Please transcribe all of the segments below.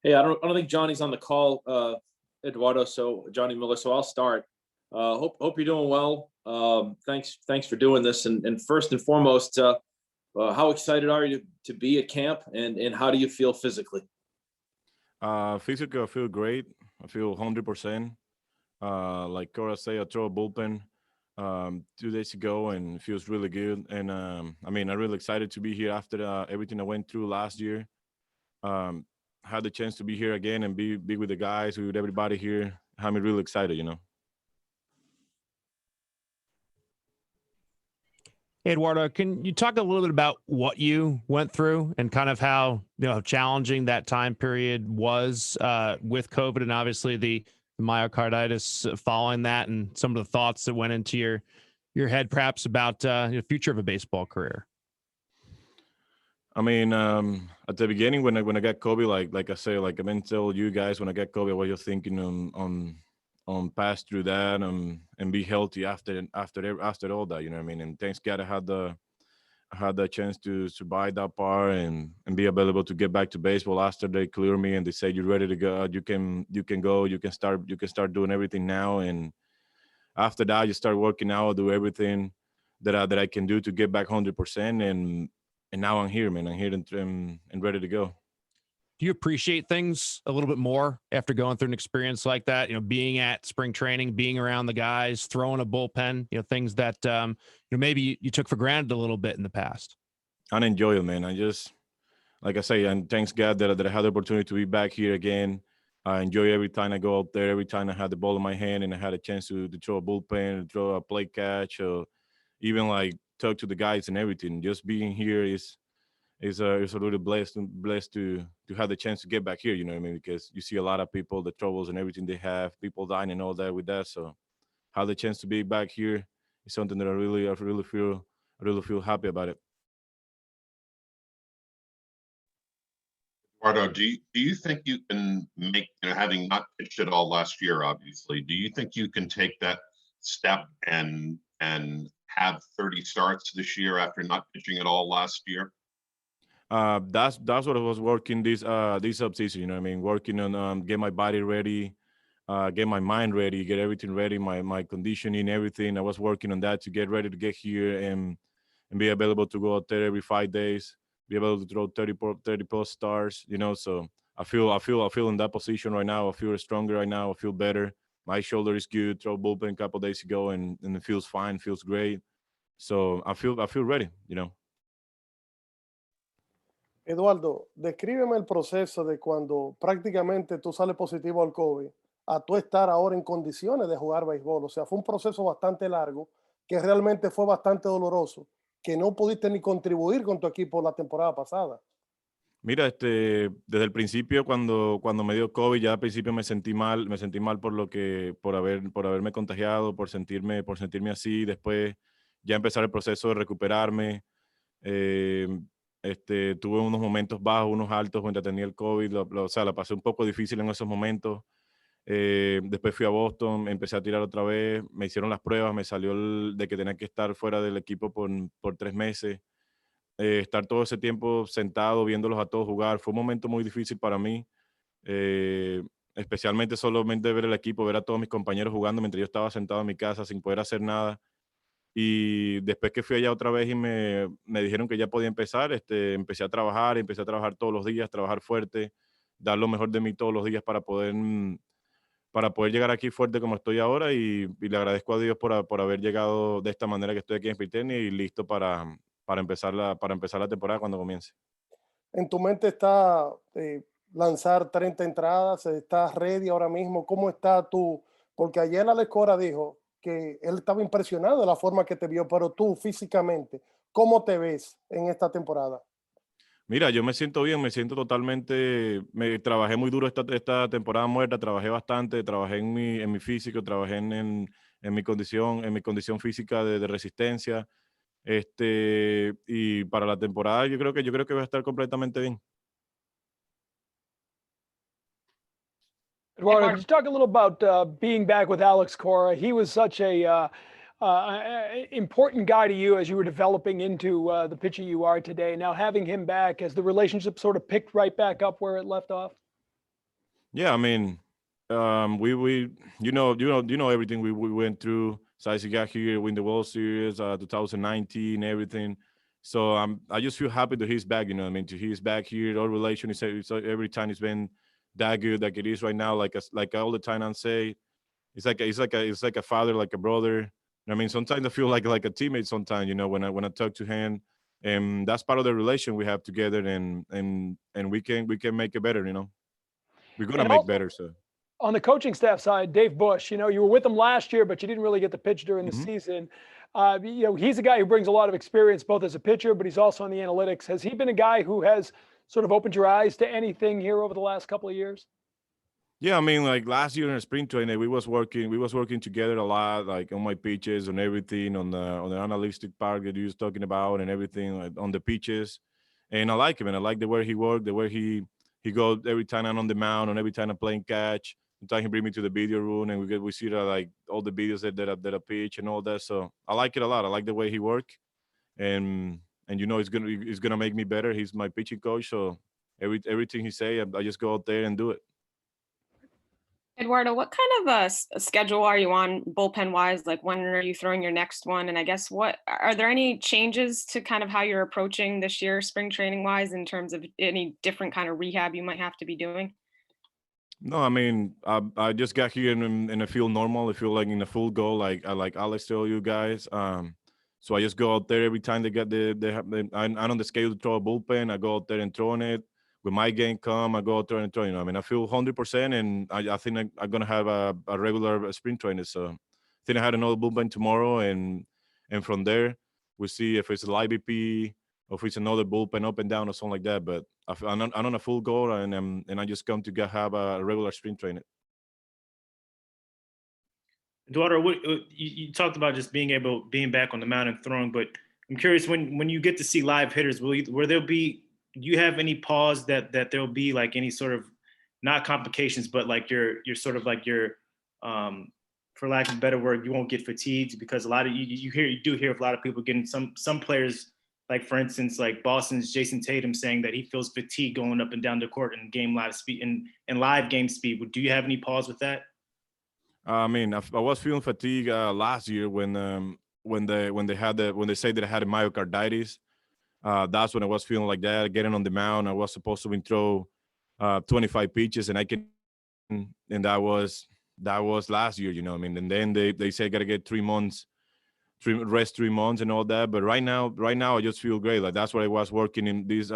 Hey, I don't think Johnny's on the call, Eduardo. So Johnny Miller. So I'll start. Hope you're doing well. Thanks for doing this. And first and foremost, how excited are you to be at camp, and how do you feel physically? Physically, I feel great. I feel 100%. Like Cora say, I throw a bullpen 2 days ago, and it feels really good. And I mean, I'm really excited to be here after everything I went through last year. Um, had the chance to be here again and be with the guys, with everybody here. Had me really excited. Eduardo, can you talk a little bit about what you went through and kind of how challenging that time period was with COVID and obviously the myocarditis following that, and some of the thoughts that went into your head, perhaps about the future of a baseball career? I mean, at the beginning when I got COVID, like I say, like I've been telling you guys, when I got COVID, I was just thinking on pass through that and be healthy after all that. You know what I mean? And thanks God I had the chance to survive that part and be available to get back to baseball after they clear me and they say you're ready to go. You can go. You can start doing everything now. And after that, you start working out, do everything that I can do to get back 100%. And now I'm here, man. I'm here and ready to go. Do you appreciate things a little bit more after going through an experience like that? Being at spring training, being around the guys, throwing a bullpen, things that maybe you took for granted a little bit in the past. I enjoy it, man. I just, like I say, and thanks God that I had the opportunity to be back here again. I enjoy every time I go out there, every time I had the ball in my hand and I had a chance to throw a bullpen, throw a play catch, or even like talk to the guys and everything. Just being here is a really blessed to have the chance to get back here. You know what I mean? Because you see a lot of people, the troubles and everything they have, people dying and all that with that. So have the chance to be back here is something that I really feel happy about it. Eduardo, do you think you can make, having not pitched at all last year, obviously, do you think you can take that step and have 30 starts this year after not pitching at all last year? That's what I was working this up season. You know what I mean? Working on get my body ready, get my mind ready, get everything ready, my conditioning, everything. I was working on that to get ready to get here and be available to go out there every 5 days, be able to throw 30 plus stars. So I feel in that position right now. I feel stronger right now. I feel better. My shoulder is good. Throw bullpen a couple of days ago and it feels fine, feels great. So I feel ready. Eduardo, descríbeme el proceso de cuando prácticamente tú sales positivo al COVID a tú estar ahora en condiciones de jugar béisbol. O sea, fue un proceso bastante largo, que realmente fue bastante doloroso, que no pudiste ni contribuir con tu equipo la temporada pasada. Mira, desde el principio, cuando me dio COVID, ya al principio me sentí mal por haberme contagiado, por sentirme así. Después ya empezar el proceso de recuperarme. eh, Tuve unos momentos bajos, unos altos cuando tenía el COVID. O sea, la pasé un poco difícil en esos momentos. Después fui a Boston, empecé a tirar otra vez, me hicieron las pruebas, me salió de que tenía que estar fuera del equipo por 3 meses. Estar todo ese tiempo sentado viéndolos a todos jugar. Fue un momento muy difícil para mí, eh, especialmente solamente ver el equipo, ver a todos mis compañeros jugando mientras yo estaba sentado en mi casa sin poder hacer nada. Y después que fui allá otra vez y me dijeron que ya podía empezar, empecé a trabajar todos los días, trabajar fuerte, dar lo mejor de mí todos los días para poder llegar aquí fuerte como estoy ahora y le agradezco a Dios por haber llegado de esta manera que estoy aquí en Piteni y listo para empezar la temporada cuando comience. En tu mente está lanzar 30 entradas, estás ready ahora mismo. ¿Cómo está tú? Porque ayer Alex Cora dijo que él estaba impresionado de la forma que te vio, pero tú físicamente, ¿cómo te ves en esta temporada? Mira, yo me siento bien, me siento totalmente, trabajé muy duro esta temporada muerta, trabajé bastante, trabajé en mi físico, trabajé en mi condición física de resistencia. Y para la temporada yo creo que voy a estar completamente bien. Eduardo, just talk a little about being back with Alex Cora. He was such a important guy to you as you were developing into the pitcher you are today. Now having him back, has the relationship sort of picked right back up where it left off? Yeah, I mean, we you know everything we went through. Since he got here, win the World Series, 2019, everything. So I just feel happy that he's back. You know, what I mean, to he's back here. Our relation is every time it's been that good like it is right now. Like all the time I say, it's like a father, like a brother. I mean, sometimes I feel like a teammate. Sometimes, you know, when I talk to him, and that's part of the relation we have together, and we can make it better. You know, we're gonna And make also better. So. on the coaching staff side, Dave Bush, you were with him last year, but you didn't really get the pitch during the Mhm. season. He's a guy who brings a lot of experience, both as a pitcher, but he's also on the analytics. Has he been a guy who has sort of opened your eyes to anything here over the last couple of years? Yeah, I mean, like last year in spring training, we was working together a lot, like on my pitches, on everything, on the analytic part that you was talking about, and everything like, on the pitches. And I like him, and I like the way he worked, the way he goes every time I'm on the mound, and every time I'm playing catch. Sometimes he bring me to the video room, and we see the, like all the videos that I pitch and all that. So I like it a lot. I like the way he work, and you know, it's gonna make me better. He's my pitching coach, so everything he say, I just go out there and do it. Eduardo, what kind of a schedule are you on bullpen wise? Like when are you throwing your next one? And I guess what are there any changes to kind of how you're approaching this year spring training wise in terms of any different kind of rehab you might have to be doing? No, I mean, I just got here and I feel normal. I feel like in a full go, like Alex told you guys. So I just go out there every time I'm on the schedule to throw a bullpen. I go out there and throwing it. When my game come, I go out there and throw. You know, I mean, I feel 100%, and I think I'm gonna have a regular sprint training. So I think I had another bullpen tomorrow, and from there we see if it's a live BP or if it's another bullpen up and down or something like that. But I'm on a full go, and I just come to have a regular sprint training. Eduardo, you talked about just being back on the mound and throwing, but I'm curious when you get to see live hitters, will there be? Do you have any pause that there'll be like any sort of not complications, but like your sort of like your for lack of a better word, you won't get fatigued because a lot of you do hear of a lot of people getting some players, like for instance like Boston's Jason Tatum saying that he feels fatigue going up and down the court in game live speed and live game speed. Do you have any pause with that? I mean, I was feeling fatigue last year when they say that I had a myocarditis. That's when I was feeling like that, getting on the mound. I was supposed to throw 25 pitches, and I can, and that was last year, you know. I mean, and then they say I gotta get 3 months, rest 3 months, and all that. But right now, I just feel great. Like that's what I was working in this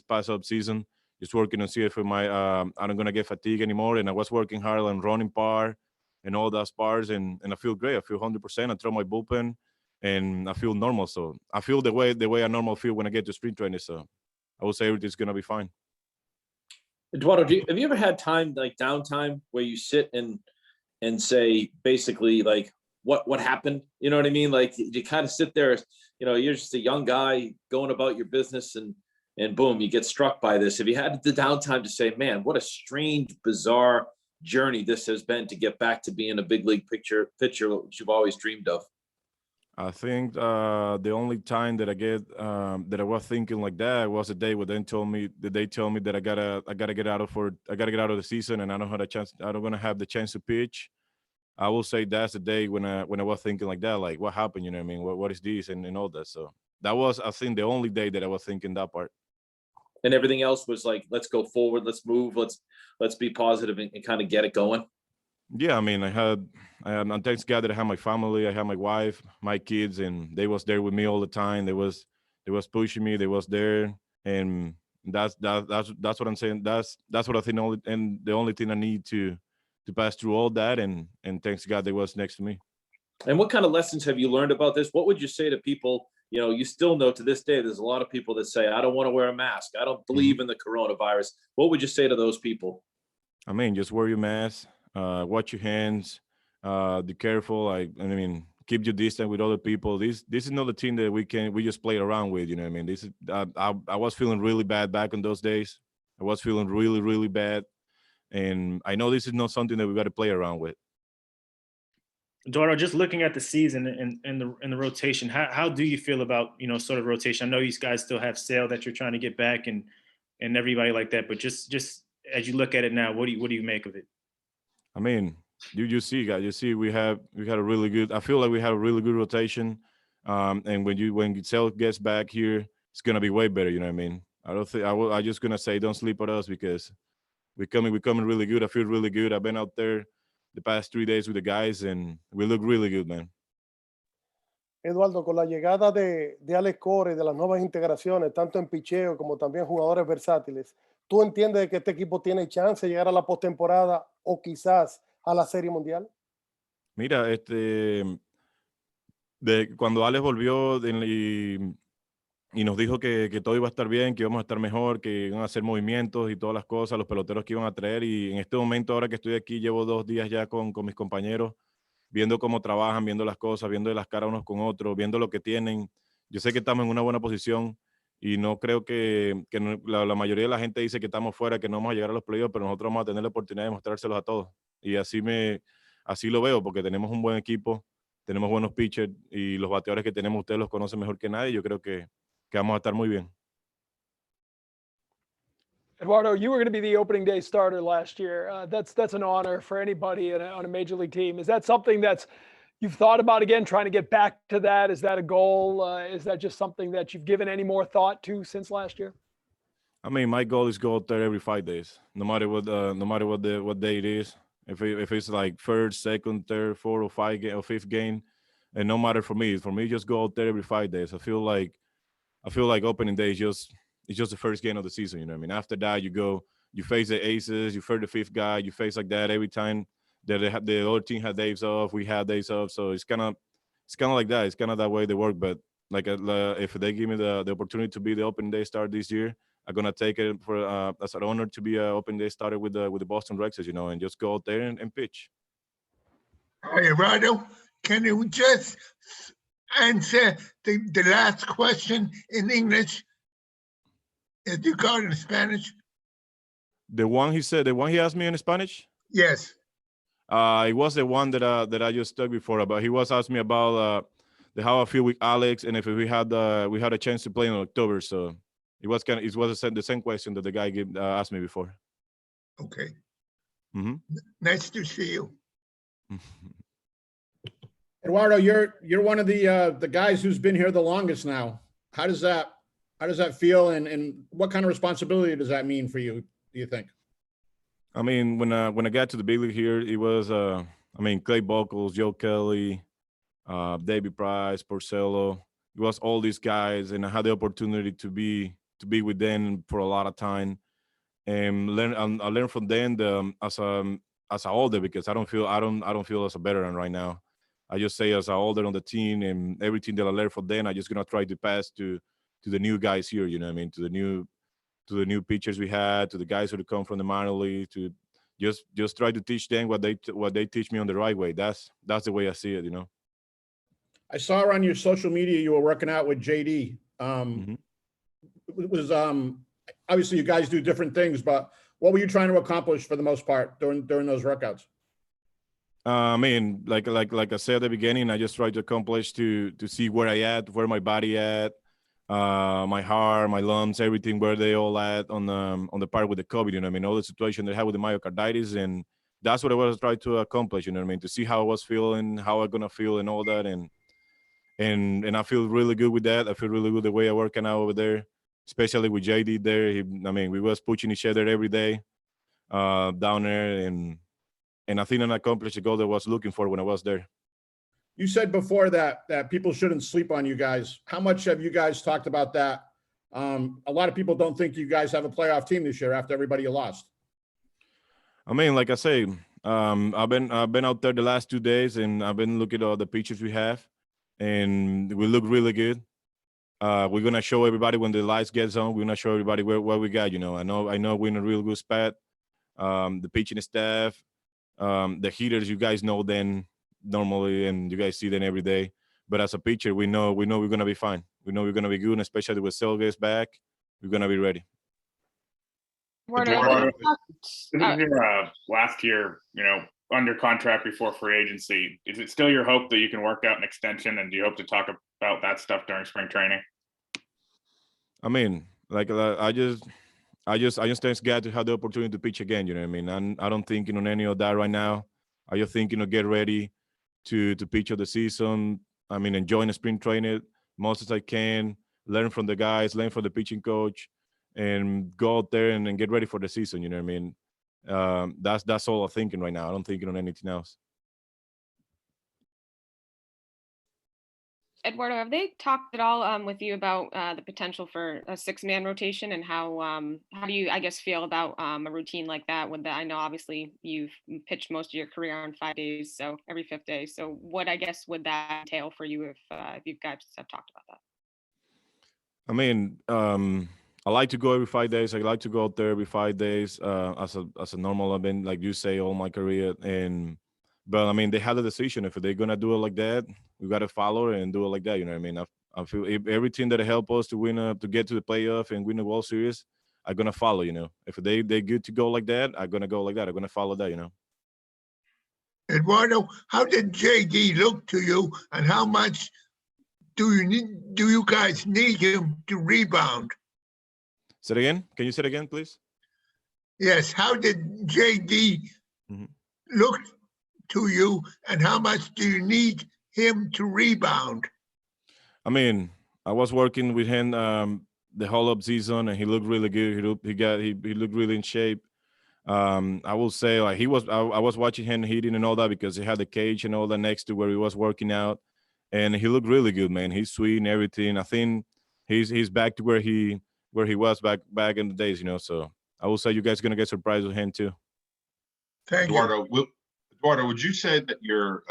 past up season, just working on see if I'm not gonna get fatigue anymore. And I was working hard on running par and all those bars, and I feel great. I feel 100%. I throw my bullpen, and I feel normal. So I feel the way I normal feel when I get to sprint training. So I would say everything's gonna be fine. Eduardo, have you ever had time like downtime where you sit and say basically like what happened? You know what I mean? Like you kind of sit there, you're just a young guy going about your business and boom, you get struck by this. Have you had the downtime to say, man, what a strange, bizarre journey this has been to get back to being a big league pitcher which you've always dreamed of? I think the only time that that I was thinking like that was the day when they told me that I gotta get out of the season, and I don't have a chance. I don't gonna have the chance to pitch. I will say that's the day when I was thinking like that, like what happened, you know what I mean? What is this and all that. So that was, I think, the only day that I was thinking that part. And everything else was like, let's go forward, let's move, let's be positive and kind of get it going. Yeah, I mean, and thanks God that I have my family, I have my wife, my kids, and they was there with me all the time. They was pushing me, they was there, and that's what I'm saying. That's what I think. And the only thing I need to pass through all that, and thanks God they was next to me. And what kind of lessons have you learned about this? What would you say to people? You still know to this day, there's a lot of people that say, I don't want to wear a mask. I don't believe in the coronavirus. What would you say to those people? I mean, just wear your mask, watch your hands, be careful. I mean, keep your distance with other people. This is not a team that we just play around with. You know what I mean? This is I was feeling really bad back in those days. I was feeling really, really bad, and I know this is not something that we got to play around with. Eduardo, just looking at the season and the rotation, how do you feel about sort of rotation? I know you guys still have Sale that you're trying to get back and everybody like that, but just as you look at it now, what do you make of it? I mean, you see, guys, you see, we had a really good. I feel like we have a really good rotation. And when Giselle gets back here, it's gonna be way better. You know what I mean? I don't think I just gonna say don't sleep on us because we're coming really good. I feel really good. I've been out there the past 3 days with the guys, and we look really good, man. Eduardo, con la llegada de Alex Cora y de las nuevas integraciones, tanto en picheo como también jugadores versátiles, ¿tú entiendes que este equipo tiene chance de llegar a la postemporada o quizás a la Serie Mundial? Mira, cuando Alex volvió y nos dijo que todo iba a estar bien, que íbamos a estar mejor, que iban a hacer movimientos y todas las cosas, los peloteros que iban a traer. Y en este momento, ahora que estoy aquí, llevo 2 días ya con mis compañeros, viendo cómo trabajan, viendo las cosas, viendo las caras unos con otros, viendo lo que tienen. Yo sé que estamos en una buena posición y no creo que la mayoría de la gente dice que estamos fuera, que no vamos a llegar a los playoffs, pero nosotros vamos a tener la oportunidad de mostrárselos a todos. Y así lo veo, porque tenemos un buen equipo, tenemos buenos pitchers y los bateadores que tenemos ustedes los conocen mejor que nadie. Yo creo que vamos a estar muy bien. Eduardo, you were going to be the opening day starter last year. That's an honor for anybody on a major league team. Is that something that's you've thought about again, trying to get back to that? Is that a goal? Is that just something that you've given any more thought to since last year? I mean, my goal is go out there every 5 days, no matter what day it is. If it's like first, second, third, fourth, or fifth game, and no matter for me, just go out there every 5 days. I feel like opening day is just the first game of the season. You know what I mean? After that, you face the aces, you face the fifth guy, you face like that every time that the other team had days off, we had days off. So it's kind of like that. It's kind of that way they work. But like if they give me the opportunity to be the opening day starter this year, I'm gonna take it as an honor to be an opening day starter with the Boston Red Sox, and just go out there and pitch. Hi, Eduardo. Can you just answer the last question in English? If you got it in Spanish? The one he asked me in Spanish? Yes. It was the one that I just talked before about. He was asking me about how I feel with Alex and if we had a chance to play in October. So it was the same question that the guy asked me before. Okay. Mm-hmm. Nice to see you. Eduardo, you're one of the guys who's been here the longest now. How does that feel, and what kind of responsibility does that mean for you, do you think? I mean, when I got to the big league here, it was Clay Buchholz, Joe Kelly, David Price, Porcello. It was all these guys, and I had the opportunity to be with them for a lot of time, and I learned from them as an older, because I don't feel as a veteran right now. I just say as an older on the team, and everything that I learned from them, I just gonna try to pass to the new guys here. You know what I mean? To the new pitchers we had, to the guys who come from the minor league, to just try to teach them what they teach me on the right way. That's the way I see it. You know. I saw on your social media you were working out with JD. It was obviously you guys do different things, but what were you trying to accomplish for the most part during those workouts? I mean, like I said at the beginning, I just try to accomplish to see where I at, where my body at, my heart, my lungs, everything, where they all at on the part with the COVID. You know what I mean? All the situation they had with the myocarditis, and that's what I was trying to accomplish. You know what I mean? To see how I was feeling, how I'm gonna feel, and all that, and I feel really good with that. I feel really good the way I working out over there, especially with JD there. We was pushing each other every day down there, and I think I accomplished the goal that I was looking for when I was there. You said before that people shouldn't sleep on you guys. How much have you guys talked about that? A lot of people don't think you guys have a playoff team this year after everybody you lost. I mean, like I say, I've been out there the last 2 days, and I've been looking at all the pictures we have, and we look really good. We're gonna show everybody when the lights gets on. We're gonna show everybody what we got. You know, I know we're in a real good spot. The pitching staff, the hitters, you guys know them normally, and you guys see them every day. But as a pitcher, we know we're gonna be fine. We know we're gonna be good, and especially with Selges back, we're gonna be ready. Eduardo, This is your last year, under contract before free agency. Is it still your hope that you can work out an extension, and do you hope to talk about that stuff during spring training? I mean, like I I just thanks God to have the opportunity to pitch again. You know what I mean? I don't thinking on any of that right now. I just thinking of get ready to pitch of the season. I mean, enjoying the spring training most as I can, learn from the guys, learn from the pitching coach, and go out there and get ready for the season. You know what I mean? That's all I'm thinking right now. I don't thinking on anything else. Eduardo, have they talked at all with you about the potential for a 6-man rotation, and how do you, I guess, feel about a routine like that? With that, I know obviously you've pitched most of your career on 5 days, so every 5th day. So what, I guess, would that entail for you if you guys have talked about that? I mean, I like to go every 5 days. I like to go out there every 5 days as a normal. I've been, like you say, all my career. But I mean, they had a decision. If they're gonna do it like that, we gotta follow it and do it like that. You know what I mean? I feel everything that help us to win to get to the playoff and win the World Series, I'm gonna follow. You know, if they're good to go like that, I'm gonna go like that. I'm gonna follow that. You know. Eduardo, how did JD look to you, and how much do you guys need him to rebound? Say it again. Can you say it again, please? Yes. How did JD look to you, and how much do you need him to rebound? I mean, I was working with him the whole up season, and he looked really good. He looked really in shape. I will say, like, I was watching him hitting and all that because he had the cage and all that next to where he was working out, and he looked really good, man. He's sweet and everything. I think he's back to where he was back in the days, you know. So I will say you guys are gonna get surprised with him too. Thank Eduardo, Eduardo, would you say that your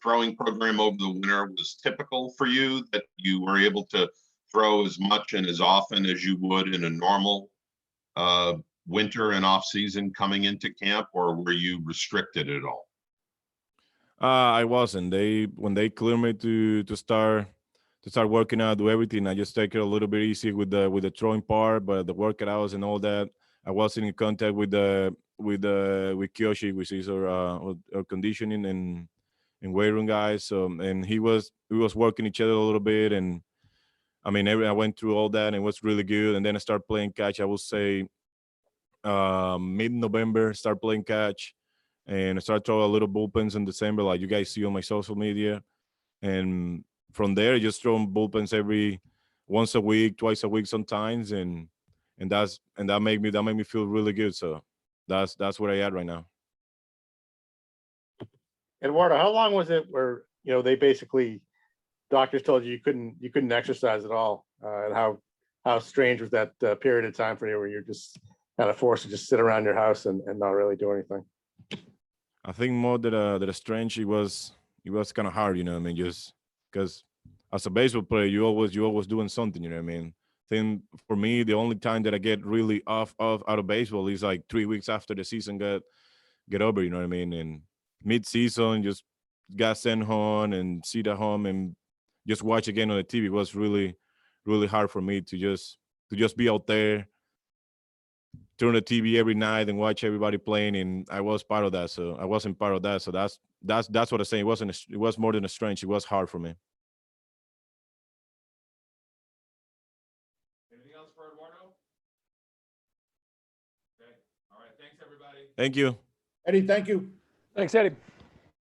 throwing program over the winter was typical for you, that you were able to throw as much and as often as you would in a normal winter and off season coming into camp, or were you restricted at all? I wasn't. When they cleared me to start working out, do everything, I just take it a little bit easy with the throwing part, but the workouts and all that, I wasn't in contact with Kiyoshi, which is our conditioning and weight room guys. So, and we was working each other a little bit, and I mean, I went through all that, and it was really good. And then I started playing catch. I would say mid-November, start playing catch, and I started throwing a little bullpens in December, like you guys see on my social media. And from there, I just throw bullpens once a week, twice a week sometimes, and that made me feel really good. So that's where I at right now. Eduardo, how long was it where they basically doctors told you couldn't exercise at all, and how strange was that period of time for you where you're just kind of forced to just sit around your house and not really do anything? I think more that a strange, it was kind of hard, you know what I mean? Just because as a baseball player, you always doing something, you know what I mean? I think for me, the only time that I get really out of baseball is like 3 weeks after the season get over, you know what I mean? And mid-season, just got sent home and sit at home and just watch again on the TV. It was really, really hard for me to just be out there, turn the TV every night and watch everybody playing, and I was part of that. So I wasn't part of that. So that's what I'm saying. It was more than a strange. It was hard for me. Anything else for Eduardo? Okay. All right. Thanks, everybody. Thank you. Eddie, thank you. Thanks, Eddie.